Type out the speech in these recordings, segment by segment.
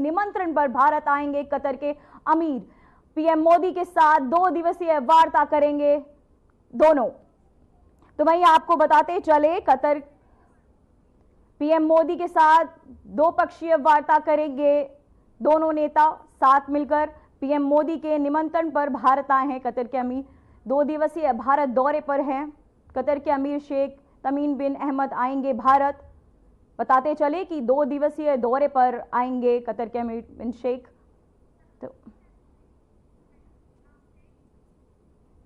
निमंत्रण पर भारत आएंगे कतर के अमीर। पीएम मोदी के साथ 2 दिवसीय वार्ता करेंगे दोनों। तो वहीं आपको बताते चले, कतर पीएम मोदी के साथ 2 पक्षीय वार्ता करेंगे दोनों नेता साथ मिलकर। पीएम मोदी के निमंत्रण पर भारत आए हैं कतर के अमीर। 2 दिवसीय भारत दौरे पर हैं कतर के अमीर शेख तमीम बिन अहमद आएंगे भारत। बताते चले कि 2 दिवसीय दौरे पर आएंगे कतर के अमीर बिन शेख। तो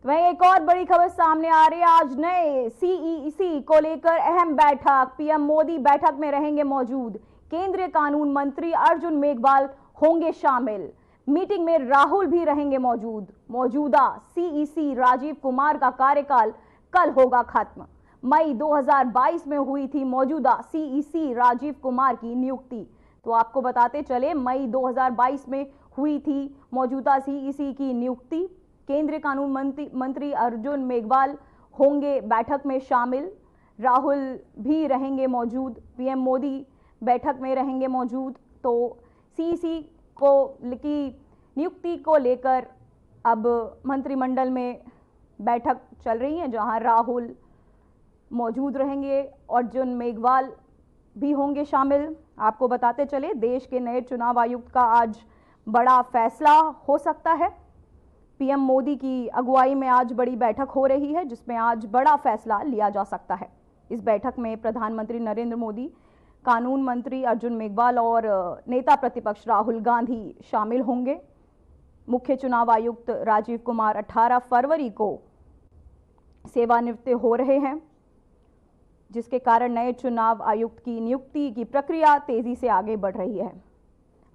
वहीं एक और बड़ी खबर सामने आ रही है। आज नए सीईसी को लेकर अहम बैठक। पीएम मोदी बैठक में रहेंगे मौजूद। केंद्रीय कानून मंत्री अर्जुन मेघवाल होंगे शामिल। मीटिंग में राहुल भी रहेंगे मौजूद। मौजूदा सीईसी राजीव कुमार का कार्यकाल कल होगा खत्म। मई 2022 में हुई थी मौजूदा सीईसी राजीव कुमार की नियुक्ति। तो आपको बताते चले, मई 2022 में हुई थी मौजूदा सीईसी की नियुक्ति। केंद्रीय कानून मंत्री अर्जुन मेघवाल होंगे बैठक में शामिल। राहुल भी रहेंगे मौजूद। पीएम मोदी बैठक में रहेंगे मौजूद। तो सीईसी की नियुक्ति को लेकर अब मंत्रिमंडल में बैठक चल रही है, जहां राहुल मौजूद रहेंगे, अर्जुन मेघवाल भी होंगे शामिल। आपको बताते चले, देश के नए चुनाव आयुक्त का आज बड़ा फैसला हो सकता है। पीएम मोदी की अगुवाई में आज बड़ी बैठक हो रही है, जिसमें आज बड़ा फैसला लिया जा सकता है। इस बैठक में प्रधानमंत्री नरेंद्र मोदी, कानून मंत्री अर्जुन मेघवाल और नेता प्रतिपक्ष राहुल गांधी शामिल होंगे। मुख्य चुनाव आयुक्त राजीव कुमार 18 फरवरी को सेवानिवृत्त हो रहे हैं, जिसके कारण नए चुनाव आयुक्त की नियुक्ति की प्रक्रिया तेजी से आगे बढ़ रही है।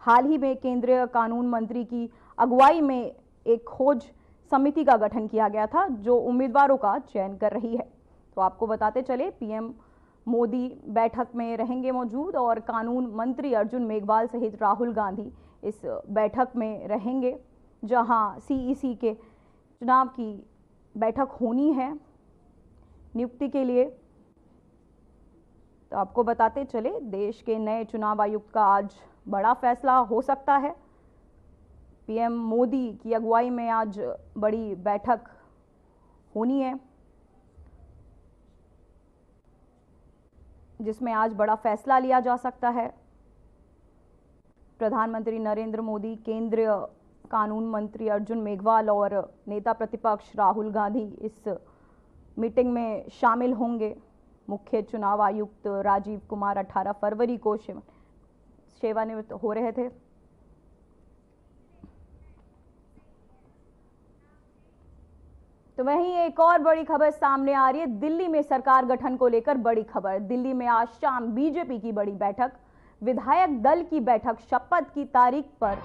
हाल ही में केंद्रीय कानून मंत्री की अगुवाई में एक खोज समिति का गठन किया गया था, जो उम्मीदवारों का चयन कर रही है। तो आपको बताते चले, पीएम मोदी बैठक में रहेंगे मौजूद और कानून मंत्री अर्जुन मेघवाल सहित राहुल गांधी इस बैठक में रहेंगे, जहां सीईसी के चुनाव की बैठक होनी है नियुक्ति के लिए। तो आपको बताते चले, देश के नए चुनाव आयुक्त का आज बड़ा फैसला हो सकता है। पीएम मोदी की अगुवाई में आज बड़ी बैठक होनी है, जिसमें आज बड़ा फैसला लिया जा सकता है। प्रधानमंत्री नरेंद्र मोदी, केंद्रीय कानून मंत्री अर्जुन मेघवाल और नेता प्रतिपक्ष राहुल गांधी इस मीटिंग में शामिल होंगे। मुख्य चुनाव आयुक्त राजीव कुमार 18 फरवरी को सेवानिवृत्त हो रहे थे। तो वहीं एक और बड़ी खबर सामने आ रही है। दिल्ली में सरकार गठन को लेकर बड़ी खबर। दिल्ली में आज शाम बीजेपी की बड़ी बैठक, विधायक दल की बैठक। शपथ की तारीख पर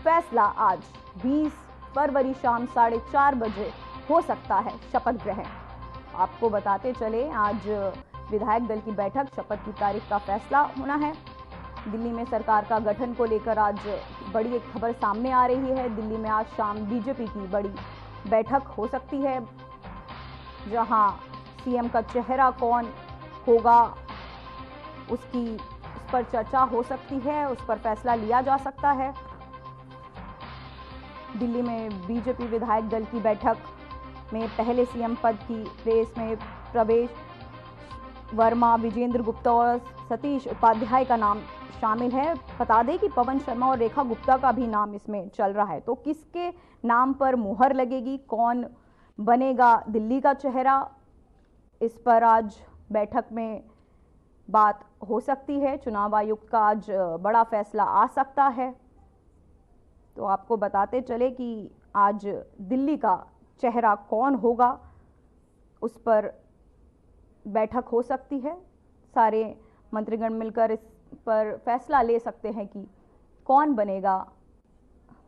फैसला आज 20 फरवरी शाम 4:30 बजे हो सकता है शपथ ग्रहण। आपको बताते चले, आज विधायक दल की बैठक, शपथ की तारीख का फैसला होना है। दिल्ली में सरकार का गठन को लेकर आज बड़ी एक खबर सामने आ रही है। दिल्ली में आज शाम बीजेपी की बड़ी बैठक हो सकती है, जहां सीएम का चेहरा कौन होगा उस पर चर्चा हो सकती है, उस पर फैसला लिया जा सकता है। दिल्ली में बीजेपी विधायक दल की बैठक में पहले सीएम पद की रेस में प्रवेश वर्मा, विजेंद्र गुप्ता और सतीश उपाध्याय का नाम शामिल है। बता दें कि पवन शर्मा और रेखा गुप्ता का भी नाम इसमें चल रहा है। तो किसके नाम पर मुहर लगेगी, कौन बनेगा दिल्ली का चेहरा, इस पर आज बैठक में बात हो सकती है। चुनाव आयुक्त का आज बड़ा फैसला आ सकता है। तो आपको बताते चले कि आज दिल्ली का चेहरा कौन होगा, उस पर बैठक हो सकती है। सारे मंत्रीगण मिलकर इस पर फैसला ले सकते हैं कि कौन बनेगा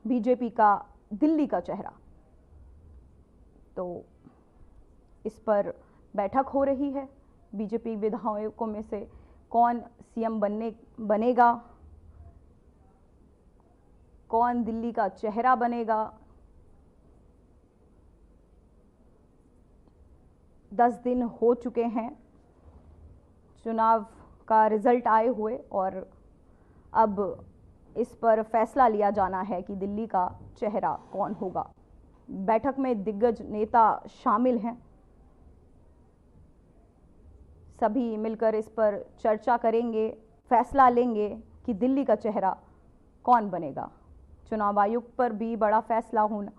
बीजेपी का दिल्ली का चेहरा। तो इस पर बैठक हो रही है। बीजेपी विधायकों में से कौन सीएम बनेगा, कौन दिल्ली का चेहरा बनेगा। 10 दिन हो चुके हैं चुनाव का रिजल्ट आए हुए और अब इस पर फैसला लिया जाना है कि दिल्ली का चेहरा कौन होगा। बैठक में दिग्गज नेता शामिल हैं, सभी मिलकर इस पर चर्चा करेंगे, फैसला लेंगे कि दिल्ली का चेहरा कौन बनेगा। चुनाव आयुक्त पर भी बड़ा फैसला होना।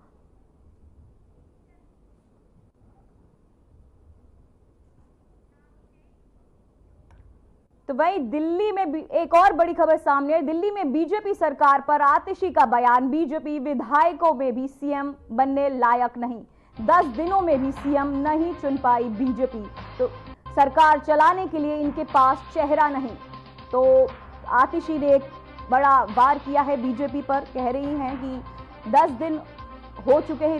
तो वही दिल्ली में भी एक और बड़ी खबर सामने है। दिल्ली में बीजेपी सरकार पर आतिशी का बयान। बीजेपी विधायकों में भी सीएम बनने लायक नहीं। 10 दिनों में भी सीएम नहीं चुन पाई बीजेपी, तो सरकार चलाने के लिए इनके पास चेहरा नहीं। तो आतिशी ने एक बड़ा वार किया है बीजेपी पर। कह रही हैं कि 10 दिन हो चुके हैं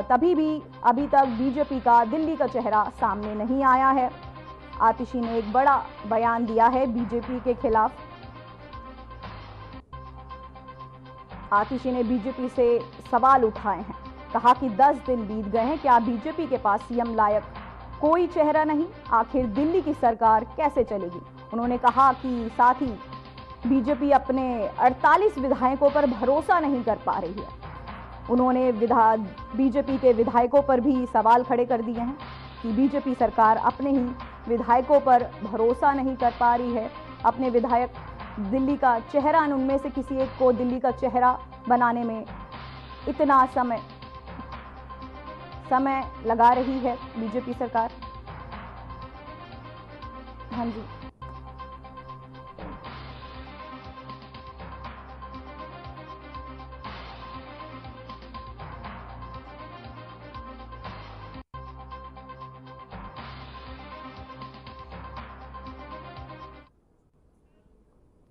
तभी भी अभी तक बीजेपी का दिल्ली का चेहरा सामने नहीं आया है। आतिशी ने एक बड़ा बयान दिया है बीजेपी के खिलाफ। आतिशी ने बीजेपी से सवाल उठाए हैं, कहा कि 10 दिन बीत गए हैं, क्या बीजेपी के पास सीएम लायक कोई चेहरा नहीं? आखिर दिल्ली की सरकार कैसे चलेगी? उन्होंने कहा कि साथ ही बीजेपी अपने 48 विधायकों पर भरोसा नहीं कर पा रही है। उन्होंने बीजेपी के विधायकों पर भी सवाल खड़े कर दिए हैं कि बीजेपी सरकार अपने ही विधायकों पर भरोसा नहीं कर पा रही है। अपने विधायक दिल्ली का चेहरा, उनमें से किसी एक को दिल्ली का चेहरा बनाने में इतना समय लगा रही है बीजेपी सरकार। हाँ जी,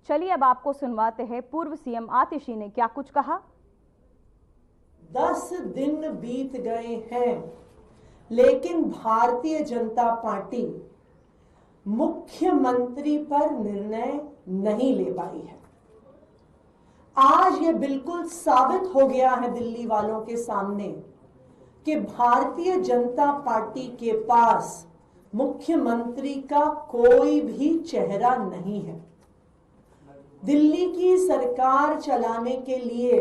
चलिए अब आपको सुनवाते हैं पूर्व सीएम आतिशी ने क्या कुछ कहा। 10 दिन बीत गए हैं, लेकिन भारतीय जनता पार्टी मुख्यमंत्री पर निर्णय नहीं ले पाई है। आज ये बिल्कुल साबित हो गया है दिल्ली वालों के सामने कि भारतीय जनता पार्टी के पास मुख्यमंत्री का कोई भी चेहरा नहीं है। दिल्ली की सरकार चलाने के लिए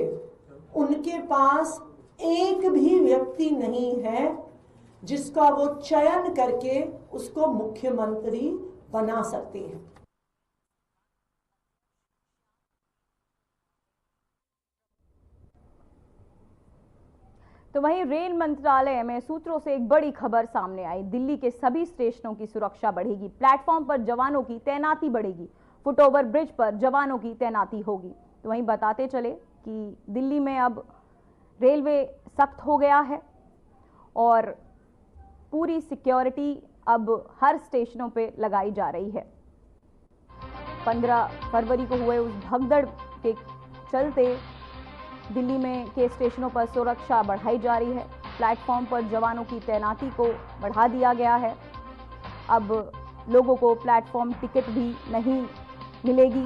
उनके पास एक भी व्यक्ति नहीं है जिसका वो चयन करके उसको मुख्यमंत्री बना सकते हैं। तो वहीं रेल मंत्रालय में सूत्रों से एक बड़ी खबर सामने आई। दिल्ली के सभी स्टेशनों की सुरक्षा बढ़ेगी, प्लेटफॉर्म पर जवानों की तैनाती बढ़ेगी, फुटओवर ब्रिज पर जवानों की तैनाती होगी। तो वहीं बताते चले कि दिल्ली में अब रेलवे सख्त हो गया है और पूरी सिक्योरिटी अब हर स्टेशनों पे लगाई जा रही है। 15 फरवरी को हुए उस भगदड़ के चलते दिल्ली में के स्टेशनों पर सुरक्षा बढ़ाई जा रही है। प्लेटफॉर्म पर जवानों की तैनाती को बढ़ा दिया गया है। अब लोगों को प्लेटफॉर्म टिकट भी नहीं मिलेगी।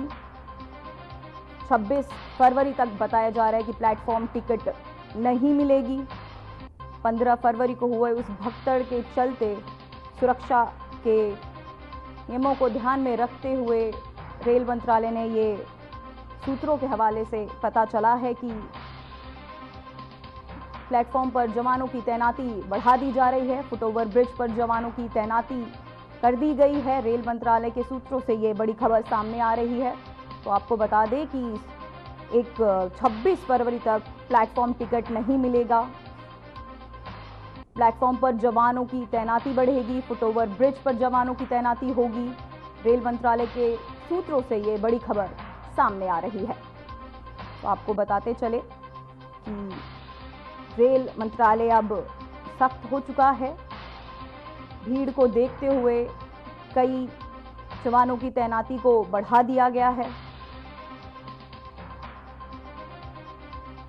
26 फरवरी तक बताया जा रहा है कि प्लेटफॉर्म टिकट नहीं मिलेगी। 15 फरवरी को हुए उस भगदड़ के चलते सुरक्षा के नियमों को ध्यान में रखते हुए रेल मंत्रालय ने ये सूत्रों के हवाले से पता चला है कि प्लेटफॉर्म पर जवानों की तैनाती बढ़ा दी जा रही है। फुटओवर ब्रिज पर जवानों की तैनाती कर दी गई है। रेल मंत्रालय के सूत्रों से ये बड़ी खबर सामने आ रही है। तो आपको बता दें कि 26 फरवरी तक प्लेटफॉर्म टिकट नहीं मिलेगा। प्लेटफॉर्म पर जवानों की तैनाती बढ़ेगी, फुटओवर ब्रिज पर जवानों की तैनाती होगी। रेल मंत्रालय के सूत्रों से ये बड़ी खबर सामने आ रही है। तो आपको बताते चले कि रेल मंत्रालय अब सख्त हो चुका है। भीड़ को देखते हुए कई जवानों की तैनाती को बढ़ा दिया गया है।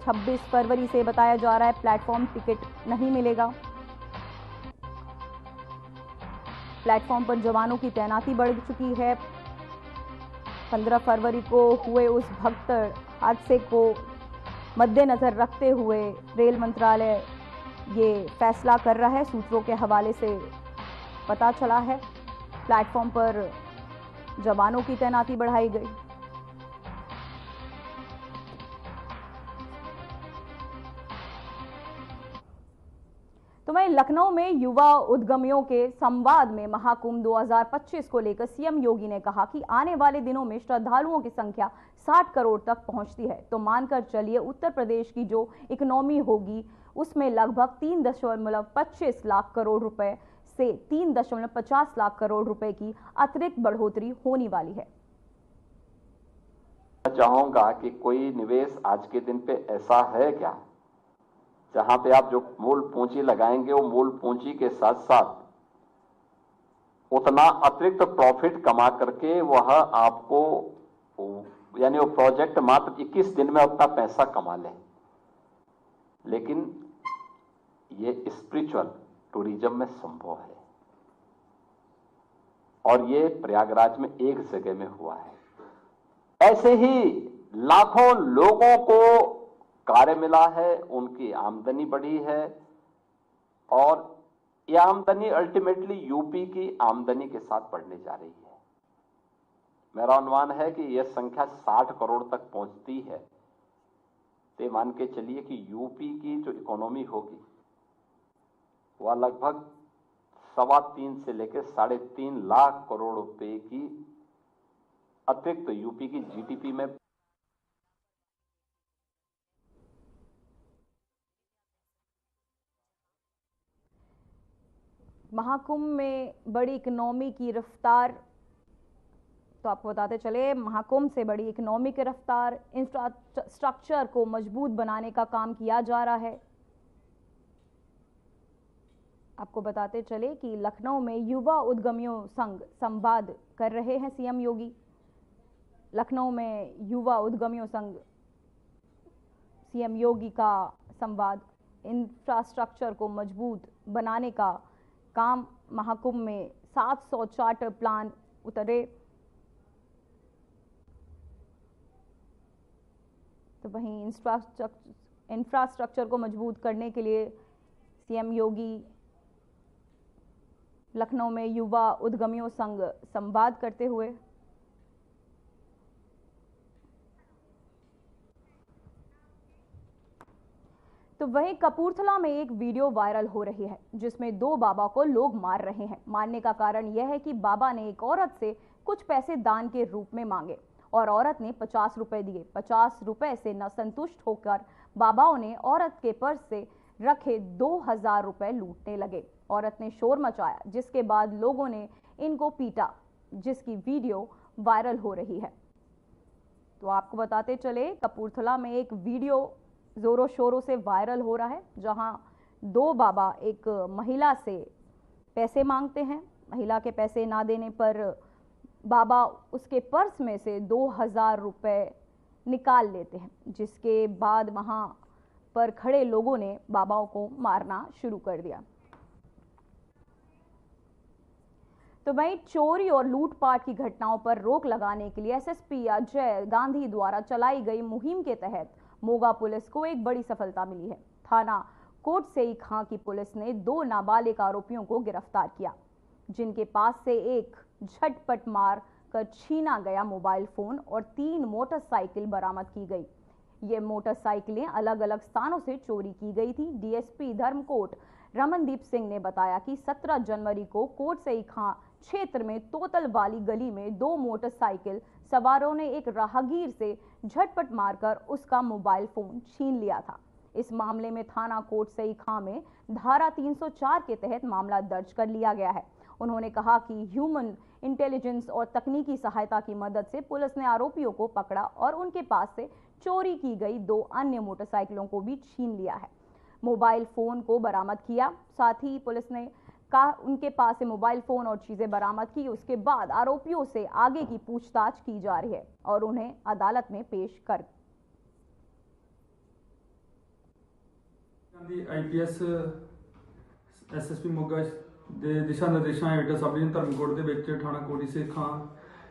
26 फरवरी से बताया जा रहा है प्लेटफॉर्म टिकट नहीं मिलेगा। प्लेटफॉर्म पर जवानों की तैनाती बढ़ चुकी है। 15 फरवरी को हुए उस भगदड़ हादसे को मद्देनजर रखते हुए रेल मंत्रालय ये फैसला कर रहा है। सूत्रों के हवाले से पता चला है प्लेटफॉर्म पर जवानों की तैनाती बढ़ाई गई। तो वहीं लखनऊ में युवा उद्यमियों के संवाद में महाकुंभ 2025 को लेकर सीएम योगी ने कहा कि आने वाले दिनों में श्रद्धालुओं की संख्या 60 करोड़ तक पहुंचती है तो मानकर चलिए उत्तर प्रदेश की जो इकोनॉमी होगी उसमें लगभग 3.25 लाख करोड़ रुपए से 3.50 लाख करोड़ रुपए की अतिरिक्त बढ़ोतरी होने वाली है। चाहूंगा कि कोई निवेश आज के दिन पे ऐसा है क्या जहां पे आप जो मूल पूंजी लगाएंगे वो मूल पूंजी के साथ साथ उतना अतिरिक्त प्रॉफिट कमा करके वह आपको यानी वो प्रोजेक्ट मात्र 21 दिन में उतना पैसा कमा ले। लेकिन ये स्पिरिचुअल टूरिज्म में संभव है और ये प्रयागराज में एक जगह में हुआ है। ऐसे ही लाखों लोगों को कार्य मिला है, उनकी आमदनी बढ़ी है और यह आमदनी अल्टीमेटली यूपी की आमदनी के साथ बढ़ने जा रही है। मेरा अनुमान है कि यह संख्या 60 करोड़ तक पहुंचती है तो मान के चलिए कि यूपी की जो इकोनॉमी होगी वह लगभग 3.25 से लेकर 3.5 लाख करोड़ रुपए की अतिरिक्त यूपी की जीडीपी में। महाकुंभ में बड़ी इकोनॉमी की रफ्तार, तो आपको बताते चले महाकुंभ से बड़ी इकोनॉमी की रफ्तार, इंफ्रास्ट्रक्चर को मजबूत बनाने का काम किया जा रहा है। आपको बताते चले कि लखनऊ में युवा उद्यमियों संग संवाद कर रहे हैं सीएम योगी। लखनऊ में युवा उद्यमियों संग सीएम योगी का संवाद, इंफ्रास्ट्रक्चर को मजबूत बनाने का काम, महाकुंभ में 700 चार्टर प्लान उतरे। तो वहीं इंफ्रास्ट्रक्चर को मजबूत करने के लिए सीएम योगी लखनऊ में युवा उद्यमियों संग संवाद करते हुए। तो वहीं कपूरथला में एक वीडियो वायरल हो रही है जिसमें 2 बाबा को लोग मार रहे हैं। मारने का कारण यह है कि बाबा ने एक औरत से कुछ पैसे दान के रूप में मांगे और औरत ने 50 रुपए दिए। 50 रुपए से न संतुष्ट होकर बाबाओं ने औरत के पर्स से रखे 2000 रुपए लूटने लगे। औरत ने शोर मचाया जिसके बाद लोगों ने इनको पीटा, जिसकी वीडियो वायरल हो रही है। तो आपको बताते चले कपूरथला में एक वीडियो जोरों शोरों से वायरल हो रहा है जहां 2 बाबा एक महिला से पैसे मांगते हैं। महिला के पैसे ना देने पर बाबा उसके पर्स में से 2000 रुपए निकाल लेते हैं, जिसके बाद वहां पर खड़े लोगों ने बाबाओं को मारना शुरू कर दिया। तो वहीं चोरी और लूटपाट की घटनाओं पर रोक लगाने के लिए एसएसपी अजय गांधी द्वारा चलाई गई मुहिम के तहत मोगा पुलिस को एक बड़ी सफलता मिली है। थाना कोटसेई खां की पुलिस ने 2 नाबालिग आरोपियों को गिरफ्तार किया, जिनके पास से एक झटपट मार कर छीना गया मोबाइल फोन और 3 मोटरसाइकिल बरामद की गई। ये मोटरसाइकिलें अलग अलग स्थानों से चोरी की गई थी। डीएसपी धर्मकोट रमनदीप सिंह ने बताया कि 17 जनवरी को कोटसेई खां क्षेत्र में तोतल वाली गली में 2 मोटरसाइकिल सवारों ने एक राहगीर से झटपट मारकर उसका मोबाइल फोन छीन लिया था। इस मामले में थाना कोटसेई खां में धारा 304 के तहत मामला दर्ज कर लिया गया है। उन्होंने कहा कि ह्यूमन इंटेलिजेंस और तकनीकी सहायता की मदद से पुलिस ने आरोपियों को पकड़ा और उनके पास से चोरी की गई 2 अन्य मोटरसाइकिलों को भी छीन लिया है, मोबाइल फोन को बरामद किया। साथ ही पुलिस ने कहा उनके पास से मोबाइल फोन और चीजें बरामद की। उसके बाद आरोपियों से आगे की पूछताछ की जा रही है और उन्हें अदालत में पेश कर आईपीएस एसएसपी मोगा ਦੇ ਦਿਸ਼ਾ ਨਿਰਦੇਸ਼ਾਂ ਹੇਠ ਸਬ ਡਿਵੀਜ਼ਨ ਧਰਮਕੋਟ ਦੇ ਵਿੱਚ ਥਾਣਾ ਕੋੜੀ ਸੇ ਖਾਂ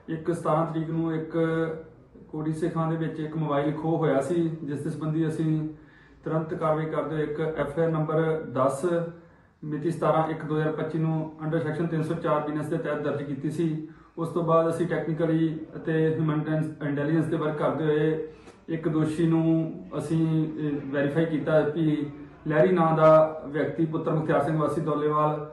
17 ਤਰੀਕ ਨੂੰ ਇੱਕ ਕੋੜੀ ਸੇ ਖਾਂ ਦੇ ਵਿੱਚ ਇੱਕ ਮੋਬਾਈਲ ਖੋਹ ਹੋਇਆ ਸੀ, ਜਿਸ ਦੇ ਸੰਬੰਧੀ ਅਸੀਂ ਤੁਰੰਤ ਕਾਰਵਾਈ ਕਰਦੇ ਹੋਏ ਇੱਕ ਐਫਆਈਆਰ ਨੰਬਰ 10 ਮਿਤੀ 17/1/2025 ਨੂੰ ਅੰਡਰ ਸੈਕਸ਼ਨ 304 ਬੀਐਨਐਸ ਦੇ ਤਹਿਤ ਦਰਜ ਕੀਤੀ ਸੀ। ਉਸ ਤੋਂ ਬਾਅਦ ਅਸੀਂ ਟੈਕਨੀਕਲੀ ਅਤੇ ਹਿਊਮਨ ਇੰਟੈਲੀਜੈਂਸ ਤੇ ਵਰਕ ਕਰਦੇ ਹੋਏ ਇੱਕ ਦੋਸ਼ੀ ਨੂੰ ਅਸੀਂ ਵੈਰੀਫਾਈ ਕੀਤਾ ਕਿ ਲਹਿਰੀ ਨਾਂ ਦਾ ਵਿਅਕਤੀ ਪੁੱਤਰ ਮੁਖਤਿਆਰ ਸਿੰਘ ਵਾਸੀ ਦੌਲੇਵਾਲ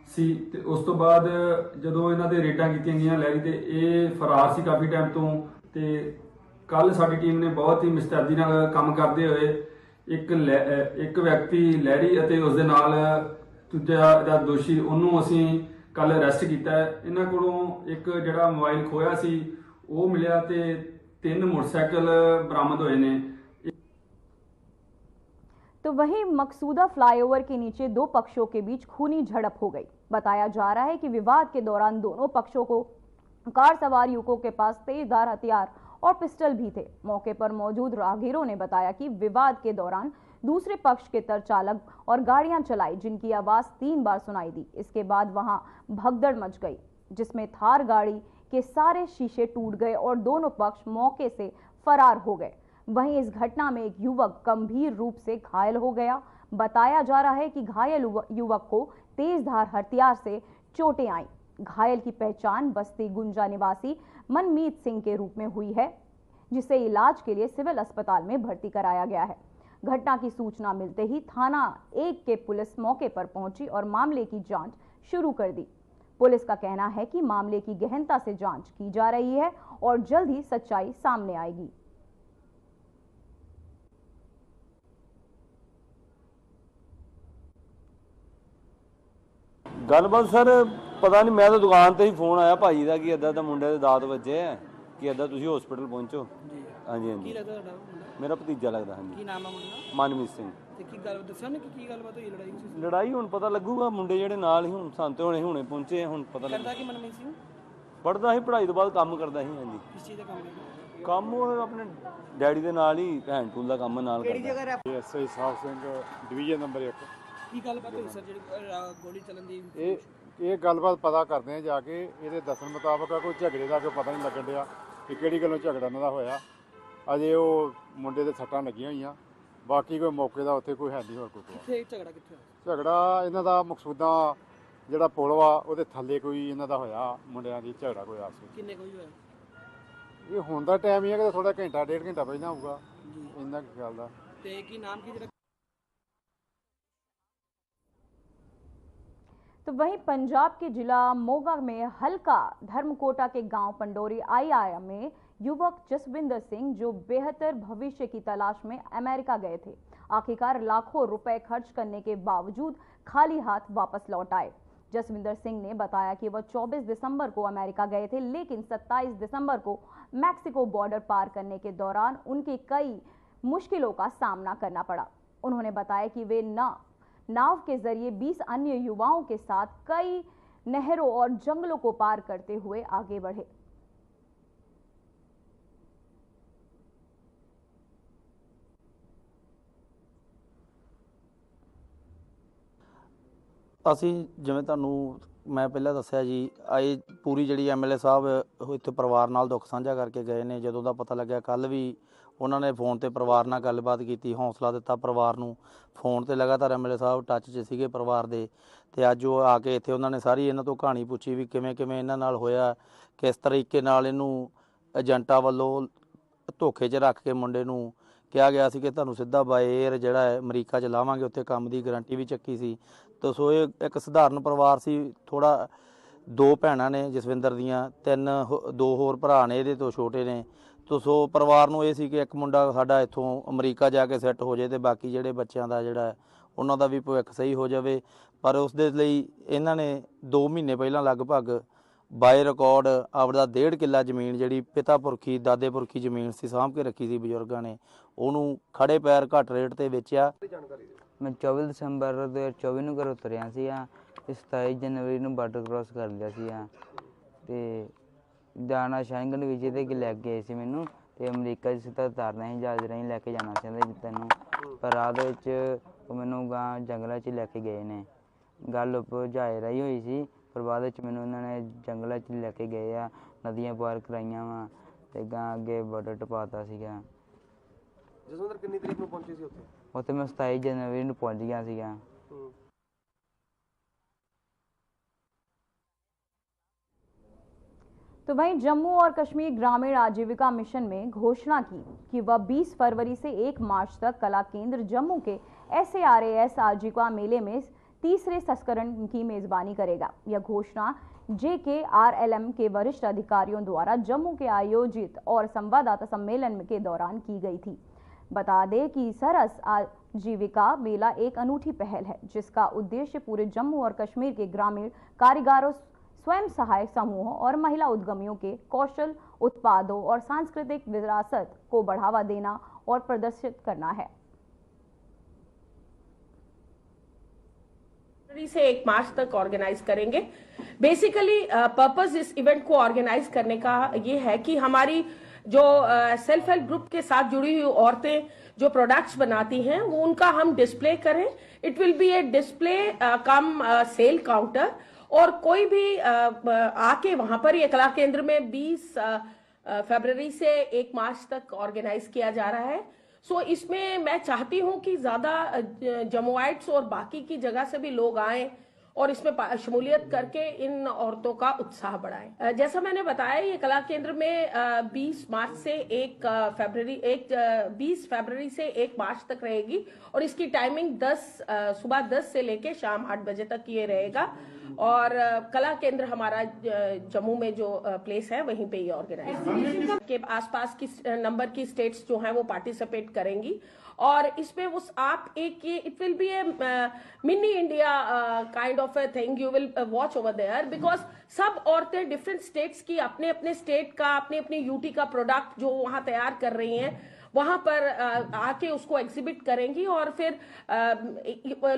ਸੀ। ਤੇ ਉਸ ਤੋਂ ਬਾਅਦ ਜਦੋਂ ਇਹਨਾਂ ਦੇ ਰੇਡਾਂ ਕੀਤੀਆਂ ਗਈਆਂ ਲਹਿਰੀ ਤੇ ਇਹ ਫਰਾਰ ਸੀ ਕਾਫੀ ਟਾਈਮ ਤੋਂ। ਤੇ ਕੱਲ ਸਾਡੀ ਟੀਮ ਨੇ ਬਹੁਤ ਹੀ ਮੁਸਤੈਦੀ ਨਾਲ ਕੰਮ ਕਰਦੇ ਹੋਏ ਇੱਕ ਵਿਅਕਤੀ ਲਹਿਰੀ ਅਤੇ ਉਸ ਦੇ ਨਾਲ ਦੂਜਾ ਜਿਹੜਾ ਦੋਸ਼ੀ ਉਹਨੂੰ ਅਸੀਂ ਕੱਲ ਅਰੈਸਟ ਕੀਤਾ ਹੈ। ਇਹਨਾਂ ਕੋਲੋਂ ਇੱਕ ਜਿਹੜਾ ਮੋਬਾਈਲ ਖੋਇਆ ਸੀ ਉਹ ਮਿਲਿਆ ਤੇ 3 मोटरसाइकिल बरामद हुए ने। तो वहीं मकसूदा फ्लाईओवर के नीचे 2 पक्षों के बीच खूनी झड़प हो गई। बताया जा रहा है कि विवाद के दौरान दोनों पक्षों को कार सवार युवकों के पास तेजधार हथियार और पिस्टल भी थे। मौके पर मौजूद राहगीरों ने बताया कि विवाद के दौरान दूसरे पक्ष के चालक और गाड़ियां चलाई जिनकी आवाज 3 बार सुनाई दी। इसके बाद वहां भगदड़ मच गई जिसमें थार गाड़ी के सारे शीशे टूट गए और दोनों पक्ष मौके से फरार हो गए। वहीं इस घटना में एक युवक गंभीर रूप से घायल हो गया। बताया जा रहा है कि घायल युवक को तेजधार हथियार से चोटें आईं। घायल की पहचान बस्ती गुंजा निवासी मनमीत सिंह के रूप में हुई है, जिसे इलाज के लिए सिविल अस्पताल में भर्ती कराया गया है। घटना की सूचना मिलते ही थाना 1 के पुलिस मौके पर पहुंची और मामले की जांच शुरू कर दी। पुलिस का कहना है कि मामले की गहनता से जांच की जा रही है और जल्द ही सच्चाई सामने आएगी। गलबात सर पता नहीं, मैं तो दुकान ते ही फोन आया भाई का कि इदा मुंडे के दात बजे है कि इदा तुम हॉस्पिटल पहुंचो। हाँ जी हाँ जी, मेरा भतीजा लगता। हाँ जी, मनमीत सिंह। लड़ाई हुण पता लगूगा, मुंडे जेडे नाल ही हुण सानते होने हुणे पहुंचे हुण पता लग। पढ़दा ही, पढ़ाई तो बाद काम करदा ही। हाँ जी, काम वो अपने डैडी दे नाल ही भैन टूल दा काम नाल करदा। एसआई साहब सिंह डिवीजन नंबर 1। ਕੀ ਗੱਲਬਾਤ ਹੋਈ ਸਰ ਜਿਹੜੀ ਗੋਲੀ ਚੱਲਣ ਦੀ? ਇਹ ਗੱਲਬਾਤ ਪਤਾ ਕਰਦੇ ਆ ਜਾ ਕੇ। ਇਹਦੇ ਦੱਸਣ ਮੁਤਾਬਕ ਕੋਈ ਝਗੜੇ ਦਾ ਕੋਈ ਪਤਾ ਨਹੀਂ ਲੱਗਣ ਡਿਆ ਕਿ ਕਿਹੜੀ ਗੱਲੋਂ ਝਗੜਾ ਇਹਨਾਂ ਦਾ ਹੋਇਆ। ਅਜੇ ਉਹ ਮੁੰਡੇ ਦੇ ਸੱਟਾਂ ਲੱਗੀਆਂ ਹੋਈਆਂ, ਬਾਕੀ ਕੋਈ ਮੌਕੇ ਦਾ ਉੱਥੇ ਕੋਈ ਹੈ ਨਹੀਂ ਹੋਰ ਕੋਈ। ਕਿੱਥੇ ਝਗੜਾ ਕਿੱਥੇ ਹੋਇਆ? ਝਗੜਾ ਇਹਨਾਂ ਦਾ ਮਕਸੂਦਾ ਜਿਹੜਾ ਪੁਲ ਵਾ ਉਹਦੇ ਥੱਲੇ ਕੋਈ ਇਹਨਾਂ ਦਾ ਹੋਇਆ, ਮੁੰਡਿਆਂ ਦੀ ਝਗੜਾ ਕੋਈ ਆਸ ਵਿੱਚ। ਕਿੰਨੇ ਕੋਈ ਹੋਇਆ? ਇਹ ਹੁਣ ਦਾ ਟਾਈਮ ਹੀ ਹੈ ਕਿ ਥੋੜਾ ਘੰਟਾ 1.5 ਘੰਟਾ ਪਹਿਲਾਂ ਹੋਊਗਾ ਇੰਨਾ ਖਿਆਲ ਦਾ। ਤੇ ਕੀ ਨਾਮ ਕੀ ਜਿਹੜਾ? तो वहीं पंजाब के जिला मोगा में हल्का धर्मकोटा के गांव पंडोरी आईआईएम में युवक जसविंदर सिंह जो बेहतर भविष्य की तलाश में अमेरिका गए थे, आखिरकार लाखों रुपए खर्च करने के बावजूद खाली हाथ वापस लौट आए। जसविंदर सिंह ने बताया कि वह 24 दिसंबर को अमेरिका गए थे, लेकिन 27 दिसंबर को मैक्सिको बॉर्डर पार करने के दौरान उनके कई मुश्किलों का सामना करना पड़ा। उन्होंने बताया कि वे नाव के जरिए 20 अन्य युवाओं के साथ कई नहरों और जंगलों को पार करते हुए आगे बढ़े। ਅਸੀਂ ਜਿਵੇਂ ਤੁਹਾਨੂੰ ਮੈਂ ਪਹਿਲਾਂ ਦੱਸਿਆ ਜੀ, ਆਏ ਪੂਰੀ ਜਿਹੜੀ ਐਮਐਲਏ ਸਾਹਿਬ ਇੱਥੇ ਪਰਿਵਾਰ ਨਾਲ ਦੁੱਖ ਸਾਂਝਾ ਕਰਕੇ ਗਏ ਨੇ। ਜਦੋਂ ਦਾ ਪਤਾ ਲੱਗਿਆ ਕੱਲ ਵੀ ਉਹਨਾਂ ਨੇ ਫੋਨ ਤੇ ਪਰਿਵਾਰ ਨਾਲ ਗੱਲਬਾਤ ਕੀਤੀ, ਹੌਸਲਾ ਦਿੱਤਾ ਪਰਿਵਾਰ ਨੂੰ। ਫੋਨ ਤੇ ਲਗਾਤਾਰ ਐਮਐਲਏ ਸਾਹਿਬ ਟੱਚ 'ਚ ਸੀਗੇ ਪਰਿਵਾਰ ਦੇ। ਤੇ ਅੱਜ ਉਹ ਆ ਕੇ ਇੱਥੇ ਉਹਨਾਂ ਨੇ ਸਾਰੀ ਇਹਨਾਂ ਤੋਂ ਕਹਾਣੀ ਪੁੱਛੀ ਵੀ ਕਿਵੇਂ ਕਿਵੇਂ ਇਹਨਾਂ ਨਾਲ ਹੋਇਆ, ਕਿਸ ਤਰੀਕੇ ਨਾਲ ਇਹਨੂੰ ਏਜੰਟਾਂ ਵੱਲੋਂ ਧੋਖੇ 'ਚ ਰੱਖ ਕੇ ਮੁੰਡੇ ਨੂੰ ਕਿਹਾ ਗਿਆ ਸੀ ਕਿ ਤੁਹਾਨੂੰ ਸਿੱਧਾ ਬਾਏ ਏਅਰ ਜਿਹੜਾ ਹੈ ਅਮਰੀਕਾ 'ਚ ਲਾਵਾਂਗੇ, ਉੱਥੇ ਕੰਮ ਦੀ ਗਰੰਟੀ ਵੀ ਚੱਕੀ ਸੀ। ਤਾਂ ਸੋ ਇਹ ਇੱਕ ਸਧਾਰਨ ਪਰਿਵਾਰ ਸੀ। ਥੋੜ੍ਹਾ 2 ਭੈਣਾਂ ਨੇ ਜਸਵਿੰਦਰ ਦੀਆਂ, 2 ਹੋਰ ਭਰਾ ਨੇ ਇਹਦੇ ਤੋਂ ਛੋਟੇ ਨੇ। ਤੋ ਸੋ ਪਰਿਵਾਰ ਨੂੰ ਇਹ ਸੀ ਕਿ ਇੱਕ ਮੁੰਡਾ ਸਾਡਾ ਇੱਥੋਂ ਅਮਰੀਕਾ ਜਾ ਕੇ ਸੈੱਟ ਹੋ ਜਾਏ ਤੇ ਬਾਕੀ ਜਿਹੜੇ ਬੱਚਿਆਂ ਦਾ ਜਿਹੜਾ ਉਹਨਾਂ ਦਾ ਵੀ ਭਵਿੱਖ ਸਹੀ ਹੋ ਜਾਵੇ। ਪਰ ਉਸ ਦੇ ਲਈ ਇਹਨਾਂ ਨੇ 2 ਮਹੀਨੇ ਪਹਿਲਾਂ ਲਗਭਗ ਬਾਏ ਰਿਕਾਰਡ ਆਪਦਾ 1.5 ਕਿੱਲਾ ਜ਼ਮੀਨ ਜਿਹੜੀ ਪਿਤਾ ਪੁਰਖੀ ਦਾਦੇ ਪੁਰਖੀ ਜ਼ਮੀਨ ਸੀ ਸਾਂਭ ਕੇ ਰੱਖੀ ਸੀ ਬਜ਼ੁਰਗਾਂ ਨੇ, ਉਹਨੂੰ ਖੜੇ ਪੈਰ ਘੱਟ ਰੇਟ ਤੇ ਵੇਚਿਆ। ਮੈਂ 24 ਦਸੰਬਰ 2024 ਨੂੰ ਘਰੋਂ ਤੁਰਿਆ ਸੀ। 27 ਜਨਵਰੀ ਨੂੰ ਬਾਰਡਰ ਕ੍ਰਾਸ ਕਰ ਲਿਆ ਸੀ ਤੇ ਜਾਣਾ ਸ਼ੈਂਗਨ ਵੀਜ਼ੇ ਤੇ ਲੈ ਕੇ ਗਏ ਸੀ ਮੈਨੂੰ, ਤੇ ਅਮਰੀਕਾ 'ਚ ਸਿੱਧਾ ਉਤਾਰਨਾ ਸੀ, ਜਹਾਜ਼ ਰਾਹੀਂ ਲੈ ਕੇ ਜਾਣਾ ਸੀ ਤੈਨੂੰ। ਪਰ ਰਾਹ ਦੇ ਵਿੱਚ ਉਹ ਮੈਨੂੰ ਗਾਂ ਜੰਗਲਾਂ 'ਚ ਲੈ ਕੇ ਗਏ ਨੇ। ਗੱਲ ਜਹਾਜ਼ ਰਾਹੀਂ ਹੋਈ ਸੀ, ਪਰ ਬਾਅਦ ਵਿੱਚ ਮੈਨੂੰ ਉਹਨਾਂ ਨੇ ਜੰਗਲਾਂ 'ਚ ਲੈ ਕੇ ਗਏ ਆ, ਨਦੀਆਂ ਪਾਰ ਕਰਾਈਆਂ ਵਾ ਤੇ ਗਾਂ ਅੱਗੇ ਬਾਰਡਰ ਟਪਾਤਾ ਸੀਗਾ। ਜਸਵਿੰਦਰ ਕਿੰਨੀ ਤਰੀਕ ਨੂੰ ਪਹੁੰਚੇ ਸੀ ਉੱਥੇ? ਉੱਥੇ ਮੈਂ 27 ਜਨਵਰੀ ਨੂੰ ਪਹੁੰਚ ਗਿਆ ਸੀਗਾ। तो वहीं जम्मू और कश्मीर ग्रामीण आजीविका मिशन में घोषणा की कि वह 20 फरवरी से 1 मार्च तक कला केंद्र जम्मू के SARAS आजीविका मेले में तीसरे संस्करण की मेजबानी करेगा। यह घोषणा JKRLM के वरिष्ठ अधिकारियों द्वारा जम्मू के आयोजित और संवाददाता सम्मेलन के दौरान की गई थी। बता दें कि सरस आजीविका मेला एक अनूठी पहल है जिसका उद्देश्य पूरे जम्मू और कश्मीर के ग्रामीण कारीगरों, स्वयं सहायक समूहों और महिला उद्यमियों के कौशल उत्पादों और सांस्कृतिक विरासत को बढ़ावा देना और प्रदर्शित करना है। से 1 मार्च तक ऑर्गेनाइज करेंगे। बेसिकली पर्पस इस इवेंट को ऑर्गेनाइज करने का ये है कि हमारी जो सेल्फ हेल्प ग्रुप के साथ जुड़ी हुई औरतें जो प्रोडक्ट्स बनाती हैं वो उनका हम डिस्प्ले करें। It will be a display cum sale counter और कोई भी आके वहां पर ये कला केंद्र में 20 फरवरी से 1 मार्च तक ऑर्गेनाइज किया जा रहा है। सो इसमें मैं चाहती हूं कि ज्यादा जमुआइट्स और बाकी की जगह से भी लोग आए और इसमें शमूलियत करके इन औरतों का उत्साह बढ़ाएं। जैसा मैंने बताया ये कला केंद्र में 20 मार्च से 20 फरवरी से 1 मार्च तक रहेगी और इसकी टाइमिंग सुबह 10 से लेके शाम 8 बजे तक ये रहेगा। और कला केंद्र हमारा जम्मू में जो प्लेस है वहीं पे ये ऑर्गेनाइज के आसपास की नंबर की स्टेट्स जो हैं वो पार्टिसिपेट करेंगी और इसमें उस आप एक ये it will be a mini India kind of a thing you will watch over there because सब औरतें डिफरेंट स्टेट्स की अपने अपने स्टेट का अपने अपने यूटी का प्रोडक्ट जो वहां तैयार कर रही हैं वहां पर आके उसको एग्जिबिट करेंगी और फिर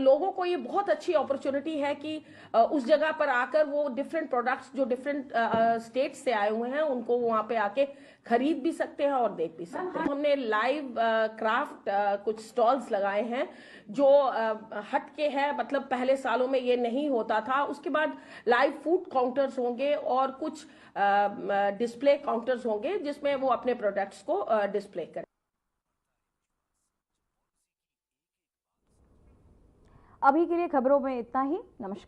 लोगों को ये बहुत अच्छी अपॉर्चुनिटी है कि उस जगह पर आकर वो डिफरेंट प्रोडक्ट्स जो डिफरेंट स्टेट से आए हुए हैं उनको वहां पे आके खरीद भी सकते हैं और देख भी सकते हैं। हमने लाइव क्राफ्ट कुछ स्टॉल्स लगाए हैं जो हट के है, मतलब पहले सालों में ये नहीं होता था। उसके बाद लाइव फूड काउंटर्स होंगे और कुछ डिस्प्ले काउंटर्स होंगे जिसमें वो अपने प्रोडक्ट्स को डिस्प्ले करें। अभी के लिए खबरों में इतना ही। नमस्कार।